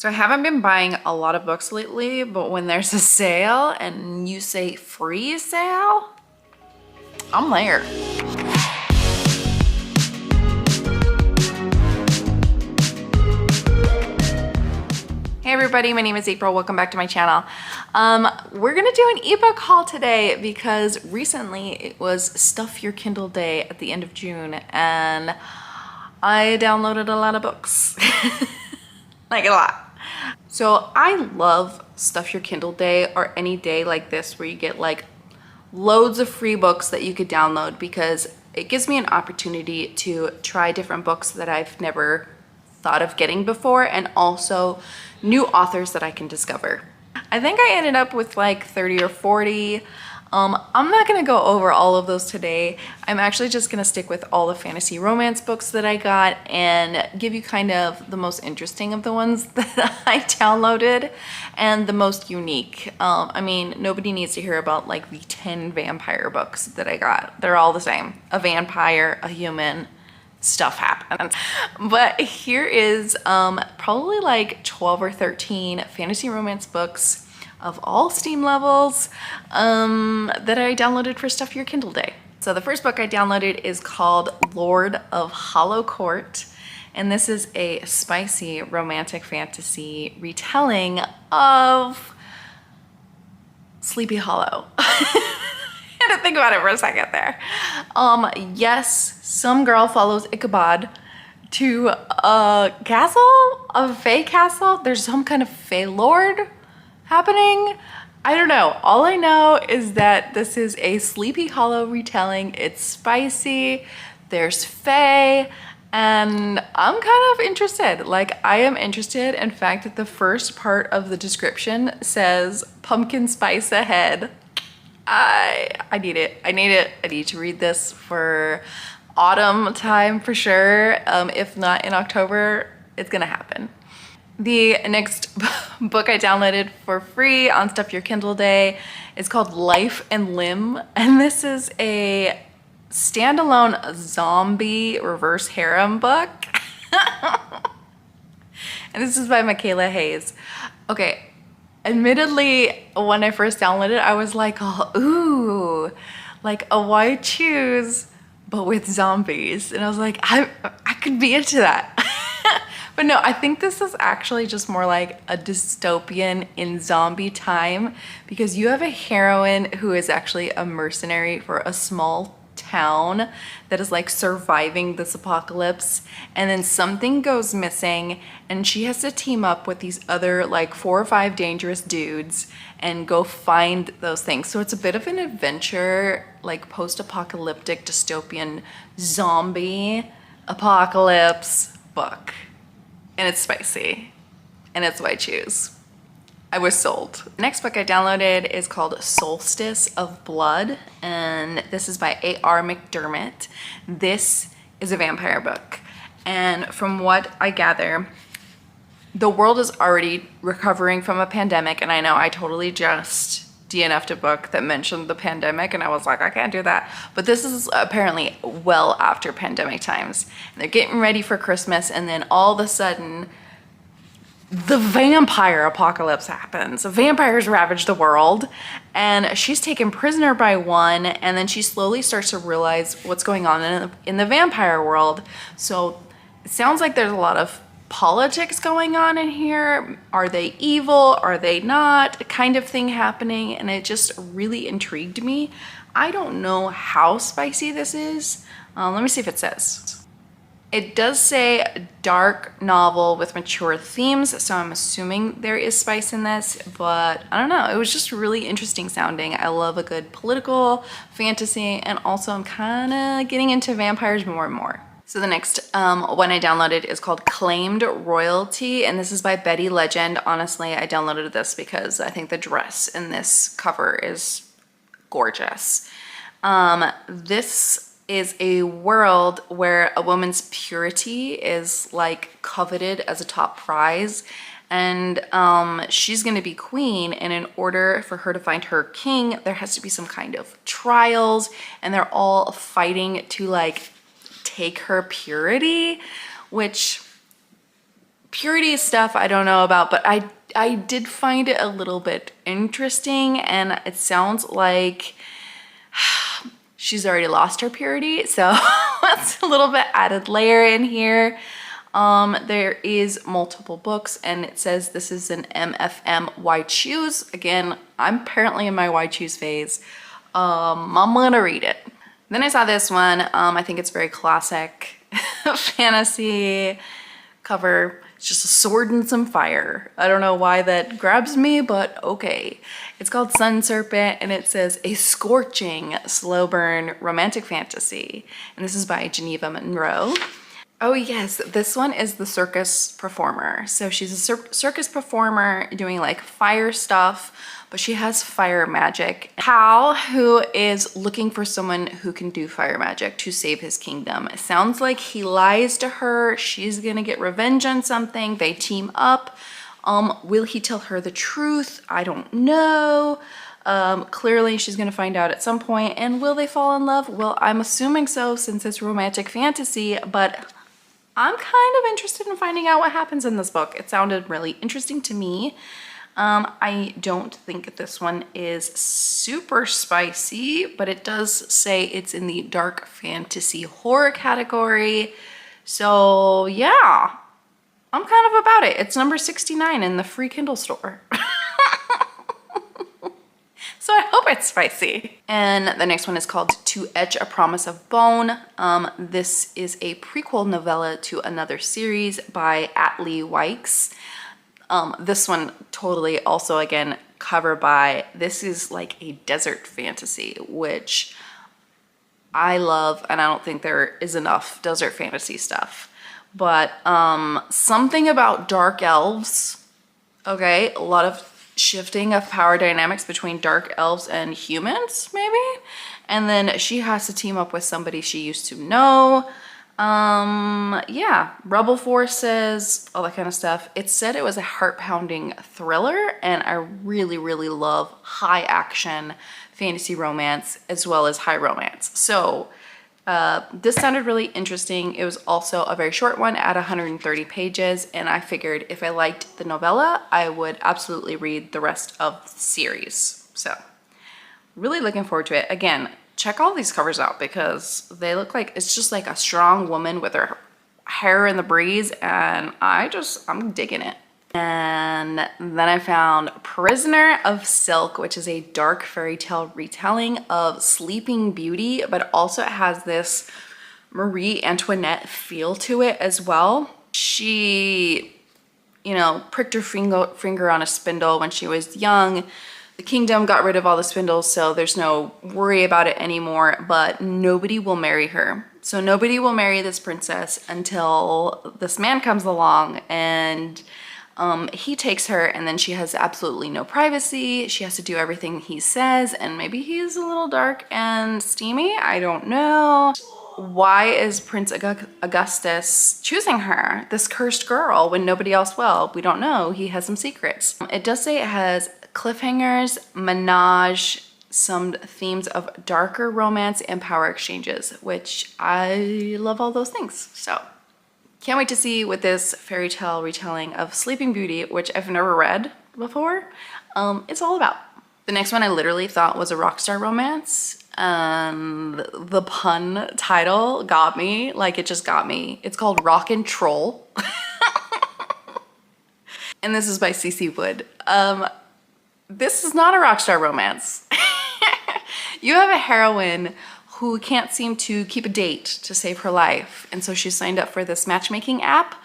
So I haven't been buying a lot of books lately, but when there's a sale and you say free sale, I'm there. Hey everybody, my name is April. Welcome back to my channel. We're gonna do an ebook haul today because recently it was Stuff Your Kindle Day at the end of June and I downloaded a lot of books. Like a lot. So I love Stuff Your Kindle Day or any day like this where you get like loads of free books that you could download because it gives me an opportunity to try different books that I've never thought of getting before and also new authors that I can discover. I think I ended up with like 30 or 40. I'm not gonna go over all of those today. I'm actually just gonna stick with all the fantasy romance books that I got and give you kind of the most interesting of the ones that I downloaded and the most unique. I mean, nobody needs to hear about like the 10 vampire books that I got. They're all the same. A vampire, a human, stuff happens. But here is probably like 12 or 13 fantasy romance books of all Steam levels that I downloaded for Stuff Your Kindle Day. So the first book I downloaded is called Lord of Hollow Court, and this is a spicy romantic fantasy retelling of Sleepy Hollow. I had to think about it for a second there. Yes, some girl follows Ichabod to a castle, a fae castle. There's some kind of fae lord happening. I don't know. All I know is that this is a Sleepy Hollow retelling. It's spicy, there's fae, and I'm kind of interested. Like, I am interested. In fact, the first part of the description says pumpkin spice ahead. I need it. I need to read this for autumn time for sure. If not in October, it's gonna happen. The next book I downloaded for free on Stuff Your Kindle Day is called Life and Limb, and this is a standalone zombie reverse harem book. And this is by Michaela Hayes. Okay, admittedly, when I first downloaded it, I was like, oh, ooh, like a white choose, but with zombies. And I was like, I could be into that. But no, I think this is actually just more like a dystopian in zombie time because you have a heroine who is actually a mercenary for a small town that is like surviving this apocalypse, and then something goes missing and she has to team up with these other like 4 or 5 dangerous dudes and go find those things. So it's a bit of an adventure, like post-apocalyptic dystopian zombie apocalypse book. And it's spicy, and it's what I choose. I was sold. The next book I downloaded is called Solstice of Blood, and this is by A.R. McDermott. This is a vampire book, and from what I gather, the world is already recovering from a pandemic, and I know I totally just DNF'd a book that mentioned the pandemic, and I was like, I can't do that. But this is apparently well after pandemic times. And they're getting ready for Christmas, and then all of a sudden, the vampire apocalypse happens. Vampires ravage the world, and she's taken prisoner by one, and then she slowly starts to realize what's going on in the vampire world. So it sounds like there's a lot of politics going on in here. Are they evil? Are they not? Kind of thing happening, and it just really intrigued me. I don't know how spicy this is. Let me see if it says. It does say dark novel with mature themes, so I'm assuming there is spice in this, but I don't know. It was just really interesting sounding. I love a good political fantasy, and also I'm kind of getting into vampires more and more. So the next one I downloaded is called Claimed Royalty, and this is by Betty Legend. Honestly, I downloaded this because I think the dress in this cover is gorgeous. This is a world where a woman's purity is like coveted as a top prize, and she's gonna be queen, and in order for her to find her king, there has to be some kind of trials, and they're all fighting to like take her purity, which Purity stuff I don't know about, but I did find it a little bit interesting, and it sounds like she's already lost her purity, so that's a little bit added layer in here. There is multiple books, and it says this is an MFM Why Choose. Again, I'm apparently in my Why Choose phase. I'm gonna read it. Then I saw this one. I think it's very classic fantasy cover. It's just a sword and some fire. I don't know why that grabs me, but okay. It's called Sun Serpent, and it says a scorching, slow burn romantic fantasy. And this is by Geneva Monroe. Oh yes, this one is the circus performer. So she's a circus performer doing like fire stuff, but she has fire magic. Hal, who is looking for someone who can do fire magic to save his kingdom. It sounds like he lies to her. She's gonna get revenge on something. They team up. Will he tell her the truth? I don't know. Clearly she's gonna find out at some point. And will they fall in love? Well, I'm assuming so since it's romantic fantasy, but I'm kind of interested in finding out what happens in this book. It sounded really interesting to me. I don't think this one is super spicy, but it does say it's in the dark fantasy horror category. So yeah, I'm kind of about it. It's number 69 in the free Kindle store. So I hope it's spicy. And the next one is called Toetch, A Promise of Bone. This is a prequel novella to another series by Atlee Wykes. This one totally also, again, cover by, this is like a desert fantasy, which I love, and I don't think there is enough desert fantasy stuff. But something about dark elves, okay, a lot of shifting of power dynamics between dark elves and humans, maybe? And then she has to team up with somebody she used to know. Yeah, rebel forces, all that kind of stuff. It said it was a heart-pounding thriller, and I really, really love high action fantasy romance as well as high romance. So this sounded really interesting. It was also a very short one at 130 pages, and I figured if I liked the novella, I would absolutely read the rest of the series. So really looking forward to it. Again, check all these covers out because they look like it's just like a strong woman with her hair in the breeze, and I'm digging it. And then I found Prisoner of Silk, which is a dark fairy tale retelling of Sleeping Beauty, but also it has this Marie Antoinette feel to it as well. She, you know, pricked her finger on a spindle when she was young. The kingdom got rid of all the spindles, so there's no worry about it anymore, but nobody will marry her. So nobody will marry this princess until this man comes along, and he takes her, and then she has absolutely no privacy. She has to do everything he says, and maybe he's a little dark and steamy. I don't know. Why is Prince Augustus choosing her, this cursed girl, when nobody else will? We don't know. He has some secrets. It does say it has cliffhangers, menage, some themes of darker romance and power exchanges, which I love all those things. So can't wait to see what this fairy tale retelling of Sleeping Beauty, which I've never read before, it's all about. The next one I literally thought was a rockstar romance, and the pun title got me, like it just got me. It's called Rock and Troll. And this is by CC Wood. This is not a rockstar romance. You have a heroine who can't seem to keep a date to save her life. And so she signed up for this matchmaking app.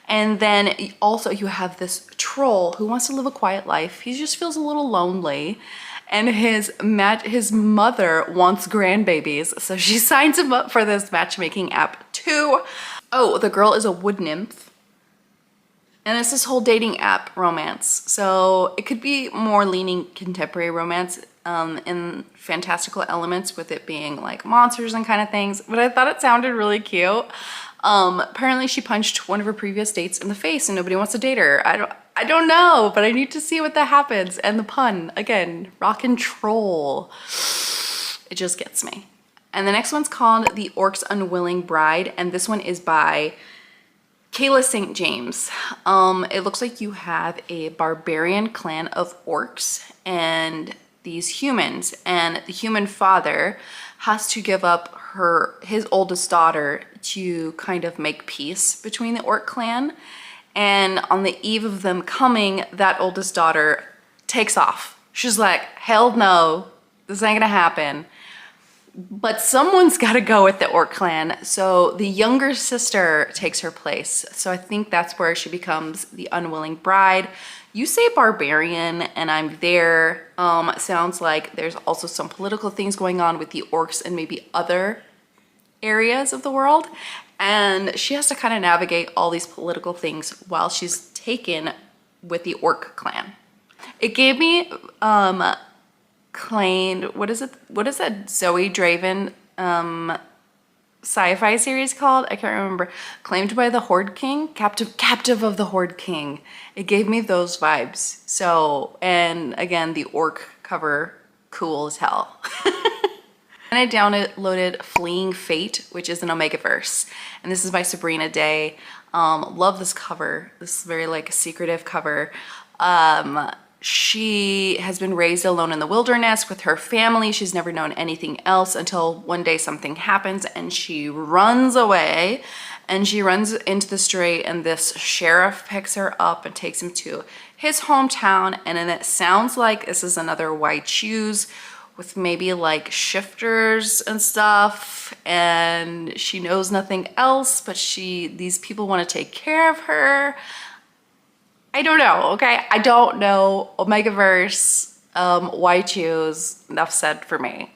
And then also you have this troll who wants to live a quiet life. He just feels a little lonely. And his mother wants grandbabies. So she signs him up for this matchmaking app too. Oh, the girl is a wood nymph. And it's this whole dating app romance. So it could be more leaning contemporary romance in fantastical elements, with it being like monsters and kind of things. But I thought it sounded really cute. Apparently she punched one of her previous dates in the face and nobody wants to date her. I don't know, but I need to see what that happens. And the pun, again, rock and troll. It just gets me. And the next one's called The Orcs' Unwilling Bride. And this one is by Kayla St. James. It looks like you have a barbarian clan of orcs and these humans, and the human father has to give up his oldest daughter to kind of make peace between the orc clan. And on the eve of them coming, that oldest daughter takes off. She's like, hell no, this ain't gonna happen. But someone's got to go with the orc clan, so the younger sister takes her place. So I think that's where she becomes the unwilling bride. You say barbarian, and I'm there. Sounds like there's also some political things going on with the orcs and maybe other areas of the world. And she has to kind of navigate all these political things while she's taken with the orc clan. It gave me claimed, what is that Zoe Draven sci-fi series called? I can't remember. Claimed by the Horde King, captive of the Horde King. It gave me those vibes. So, and again, the orc cover, cool as hell. And I downloaded Fleeing Fate, which is an Omegaverse, and this is by Sabrina Day. Love this cover. This is very like secretive cover. She has been raised alone in the wilderness with her family. She's never known anything else until one day something happens and she runs away, and she runs into the street, and this sheriff picks her up and takes him to his hometown. And then it sounds like this is another white shoes with maybe like shifters and stuff, and she knows nothing else, but these people want to take care of her. I don't know, okay? I don't know. Omegaverse, why choose? Enough said for me.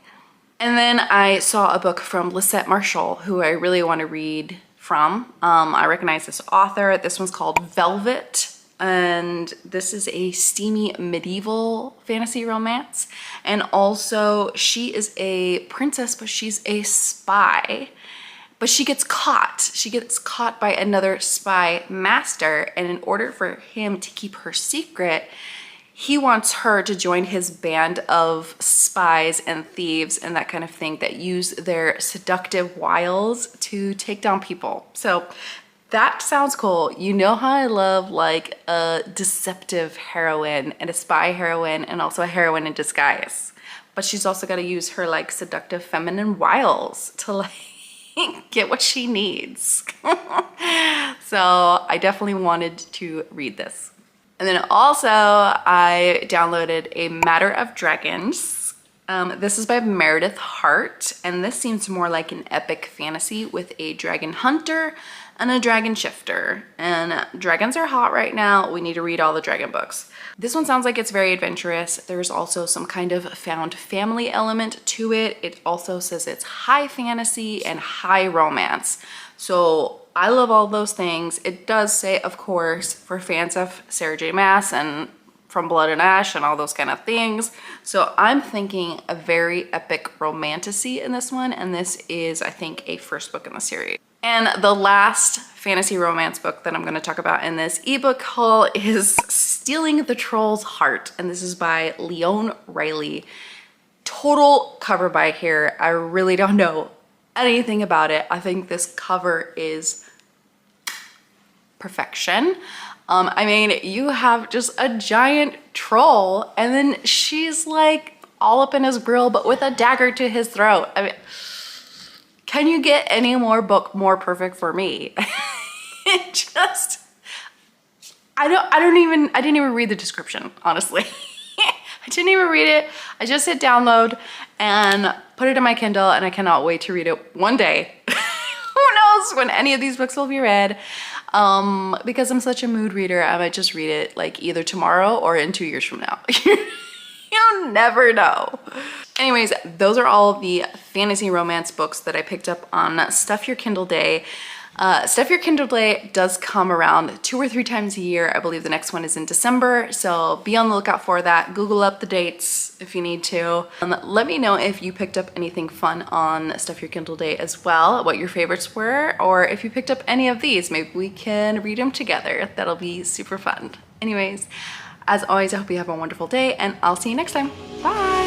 And then I saw a book from Lisette Marshall, who I really want to read from. I recognize this author. This one's called Velvet, and this is a steamy medieval fantasy romance. And also, she is a princess, but she's a spy. But she gets caught. She gets caught by another spy master, and in order for him to keep her secret, he wants her to join his band of spies and thieves and that kind of thing that use their seductive wiles to take down people. So that sounds cool. You know how I love like a deceptive heroine and a spy heroine and also a heroine in disguise. But she's also got to use her like seductive feminine wiles to like get what she needs. So I definitely wanted to read this. And then also I downloaded A Matter of Dragons. This is by Meredith Hart, and this seems more like an epic fantasy with a dragon hunter and a dragon shifter. And dragons are hot right now. We need to read all the dragon books. This one sounds like it's very adventurous. There's also some kind of found family element to it. It also says it's high fantasy and high romance. So I love all those things. It does say, of course, for fans of Sarah J. Maas and From Blood and Ash and all those kind of things. So I'm thinking a very epic romantasy in this one. And this is, I think, a first book in the series. And the last fantasy romance book that I'm going to talk about in this ebook haul is Stealing the Troll's Heart. And this is by Leon Riley. Total cover by here. I really don't know anything about it. I think this cover is perfection. I mean, you have just a giant troll, and then she's like all up in his grill, but with a dagger to his throat. I mean, can you get any more book more perfect for me? It just, I didn't even read the description, honestly. I didn't even read it. I just hit download and put it in my Kindle, and I cannot wait to read it one day. Who knows when any of these books will be read? Because I'm such a mood reader, I might just read it like either tomorrow or in 2 years from now. You never know. Anyways, those are all the fantasy romance books that I picked up on Stuff Your Kindle Day. Stuff Your Kindle Day does come around 2 or 3 times a year. I believe the next one is in December, so be on the lookout for that. Google up the dates if you need to. Let me know if you picked up anything fun on Stuff Your Kindle Day as well, what your favorites were, or if you picked up any of these. Maybe we can read them together. That'll be super fun. Anyways, as always, I hope you have a wonderful day, and I'll see you next time. Bye!